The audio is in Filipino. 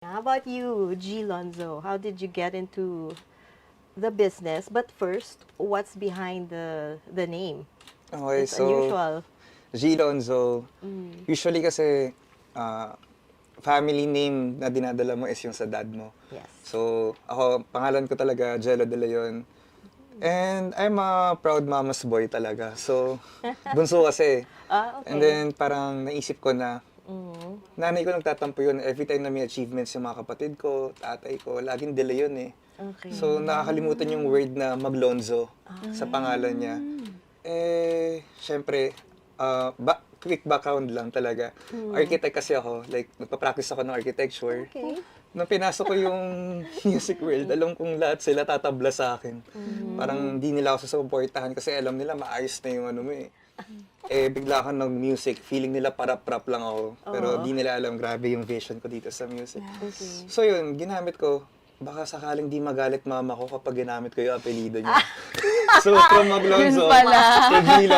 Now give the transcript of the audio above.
How about you, G. Lonzo? How did you get into the business? But first, what's behind the name? Okay, It's so unusual. G. Lonzo, Mm. usually kasi family name na dinadala mo is yung sa dad mo. Yes. So ako, pangalan ko talaga Jello De Leon. And I'm a proud mama's boy talaga. So, bunso kasi. Ah, And okay. then parang naisip ko na, Mm. nanay ko nagtatampo yun. Every time na may achievements yung mga kapatid ko, tatay ko, laging De Leon eh. Okay. So, nakakalimutan yung word na Maglonzo sa pangalan niya. Eh, syempre, quick background lang talaga. Architect kasi ako, like, nagpa-practice ako ng architecture. Okay. Nung pinasok ko yung music world, alam kong lahat sila tatabla sa akin. Parang di nila ako susuportahan kasi alam nila maayos na yung ano mo eh. Eh, bigla ako nag-music, feeling nila parap-rap lang ako. Pero Oo. di nila alam, grabe yung vision ko dito sa music. Okay. So yun, ginamit ko. Baka sakaling di magalit mama ko kapag ginamit ko yung apelido niya. So from Maglonzo Yun pala. to Gilo